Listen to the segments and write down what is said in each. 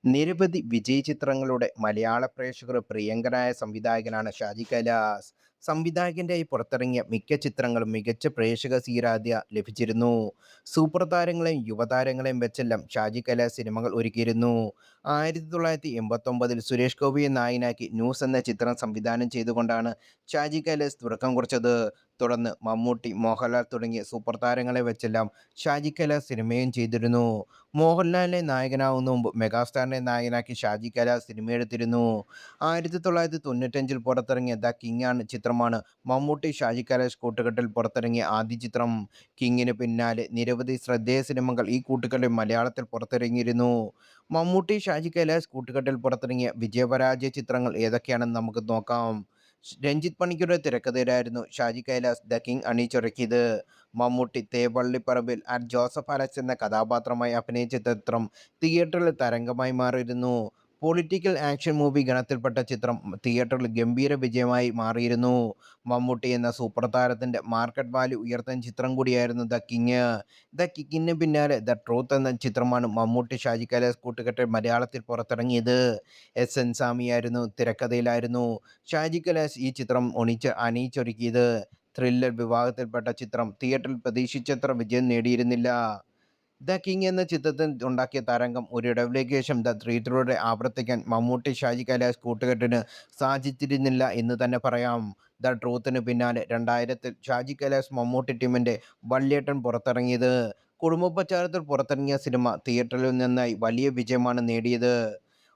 നിരവധി വിജയചിത്രങ്ങളുടെ മലയാള പ്രേക്ഷകർ പ്രിയങ്കരായ സംവിധായകനാണ് ഷാജി കൈലാസ്. സംവിധായകന്റെ പുറത്തിറങ്ങിയ മിക്ക ചിത്രങ്ങളും മികച്ച പ്രേക്ഷക സ്വീകാര്യത ലഭിച്ചിരുന്നു. സൂപ്പർ താരങ്ങളെയും യുവതാരങ്ങളെയും വെച്ചെല്ലാം ഷാജി കൈലാസ് സിനിമകൾ ഒരുക്കിയിരുന്നു. 1989 സുരേഷ് ഗോപിയെ നായകനാക്കി ന്യൂസ് എന്ന ചിത്രം സംവിധാനം ചെയ്തുകൊണ്ടാണ് ഷാജി കൈലാസ് തുടക്കം കുറിച്ചത്. തുടർന്ന് മമ്മൂട്ടി, മോഹൻലാൽ തുടങ്ങിയ സൂപ്പർ താരങ്ങളെ വെച്ചെല്ലാം ഷാജി കൈലാസ് സിനിമയും ചെയ്തിരുന്നു. മോഹൻലാലിനെ നായകനാവുന്ന മുമ്പ് മെഗാസ്റ്റാറിനെ നായകനാക്കി ഷാജി കൈലാസ് സിനിമയെടുത്തിരുന്നു. 1995 പുറത്തിറങ്ങിയ ദ കിങ് ആണ് ചിത്രമാണ് മമ്മൂട്ടി ഷാജി കൈലാസ് കൂട്ടുകെട്ടിൽ പുറത്തിറങ്ങിയ ആദ്യ ചിത്രം. കിങ്ങിന് പിന്നാലെ നിരവധി ശ്രദ്ധേയ സിനിമകൾ ഈ കൂട്ടുകെട്ടിൽ മലയാളത്തിൽ പുറത്തിറങ്ങിയിരുന്നു. മമ്മൂട്ടി ഷാജി കൈലാസ് കൂട്ടുകെട്ടിൽ പുറത്തിറങ്ങിയ വിജയപരാജയ ചിത്രങ്ങൾ ഏതൊക്കെയാണെന്ന് നമുക്ക് നോക്കാം. രഞ്ജിത്ത് പണിക്കരുടെ തിരക്കഥയിലായിരുന്നു ഷാജി കൈലാസ് ദ കിങ് അണിയിച്ചൊരുക്കിയത്. Mammootty Thevallyparambil and Joseph Alex എന്ന കഥാപാത്രമായി അഭിനയിച്ച ചിത്രം തിയേറ്ററിൽ തരംഗമായി മാറിയിരുന്നു. പൊളിറ്റിക്കൽ ആക്ഷൻ മൂവി ഗണത്തിൽപ്പെട്ട ചിത്രം തിയേറ്ററിൽ ഗംഭീര വിജയമായി മാറിയിരുന്നു. മമ്മൂട്ടി എന്ന സൂപ്പർ താരത്തിന്റെ മാർക്കറ്റ് വാല്യൂ ഉയർത്തുന്ന ചിത്രം കൂടിയായിരുന്നു ദ കിങ്. ദ കിങ്ങിന് പിന്നാലെ ദ ട്രൂത്ത് എന്ന ചിത്രമാണ് മമ്മൂട്ടി ഷാജി കൈലാസ് കൂട്ടുകെട്ടിൽ മലയാളത്തിൽ പുറത്തിറങ്ങിയത്. എൻ സാമിയായിരുന്നു തിരക്കഥയിലായിരുന്നു ഷാജി കൈലാസ് ഈ ചിത്രം അണിയിച്ചൊരുക്കിയത്. ത്രില്ലർ വിഭാഗത്തിൽപ്പെട്ട ചിത്രം തിയേറ്ററിൽ പ്രതീക്ഷിച്ചത്ര വിജയം നേടിയിരുന്നില്ല. ദ കിങ് എന്ന ചിത്രത്തിൽ ഉണ്ടാക്കിയ തരംഗം ഒരിടവേളയ്ക്ക് ശേഷം ദ ത്രീത്തിലൂടെ ആവർത്തിക്കാൻ മമ്മൂട്ടി ഷാജി കൈലാസ് കൂട്ടുകെട്ടിന് സാധിച്ചിരുന്നില്ല എന്ന് തന്നെ പറയാം. ദ ട്രൂത്തിന് പിന്നാലെ 2000-ൽ ഷാജി കൈലാസ് മമ്മൂട്ടി ടീമിൻ്റെ വല്യേട്ടൻ പുറത്തിറങ്ങിയത്. കുടുംബ പശ്ചാത്തലത്തിൽ പുറത്തിറങ്ങിയ സിനിമ തിയേറ്ററിൽ നിന്നായി വലിയ വിജയമാണ് നേടിയത്.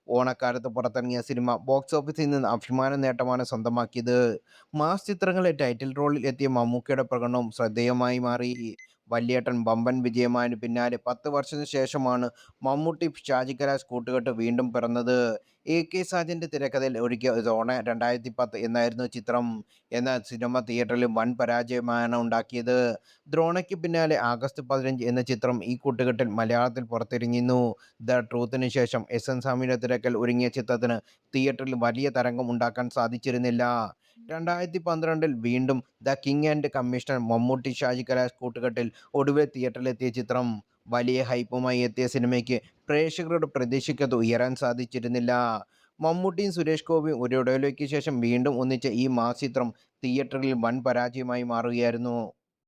ഓണക്കാലത്ത് പുറത്തിറങ്ങിയ സിനിമ ബോക്സ് ഓഫീസിൽ നിന്ന് അഭിമാന നേട്ടമാണ് സ്വന്തമാക്കിയത്. മാസ് ചിത്രങ്ങളിലെ ടൈറ്റിൽ റോളിൽ എത്തിയ മമ്മൂക്കയുടെ പ്രകടനവും ശ്രദ്ധേയമായി മാറി. വല്യേട്ടൻ വമ്പൻ വിജയമായതിനു പിന്നാലെ 10 വർഷത്തിനു ശേഷമാണ് മമ്മൂട്ടി ഷാജി കൈലാസ് കൂട്ടുകെട്ട് വീണ്ടും പിറന്നത്. എ.കെ. സാജന്റെ തിരക്കഥയിൽ ഒരുക്കിയ സോണ 2010 എന്നായിരുന്നു ചിത്രം. എന്നാൽ സിനിമ തിയേറ്ററിൽ വൻ പരാജയമാണ് ഉണ്ടാക്കിയത്. ദ്രോണയ്ക്ക് പിന്നാലെ ആഗസ്റ്റ് 15 എന്ന ചിത്രം ഈ കൂട്ടുകെട്ടിൽ മലയാളത്തിൽ പുറത്തിറങ്ങിയിരുന്നു. ദ ട്രൂത്തിന് ശേഷം എൻ സാമിയുടെ തിരക്കഥയിൽ ഒരുങ്ങിയ ചിത്രത്തിന് തിയേറ്ററിൽ വലിയ തരംഗം ഉണ്ടാക്കാൻ സാധിച്ചിരുന്നില്ല. 2012-ൽ വീണ്ടും the king and commissioner Mammootty Shaji Kailas കൂട്ടുകെട്ടിൽ ഒടുവിൽ തിയേറ്ററിലെത്തിയ ചിത്രം. വലിയ ഹൈപ്പുമായി എത്തിയ സിനിമയ്ക്ക് പ്രേക്ഷകരുടെ പ്രതീക്ഷയ്ക്കൊത്ത് ഉയരാൻ സാധിച്ചിരുന്നില്ല. മമ്മൂട്ടിയും സുരേഷ് ഗോപിയും ഒരു ഇടവേളയ്ക്ക് ശേഷം വീണ്ടും ഒന്നിച്ച ഈ മാസ് ചിത്രം തിയേറ്ററിൽ വൻ പരാജയമായി മാറുകയായിരുന്നു.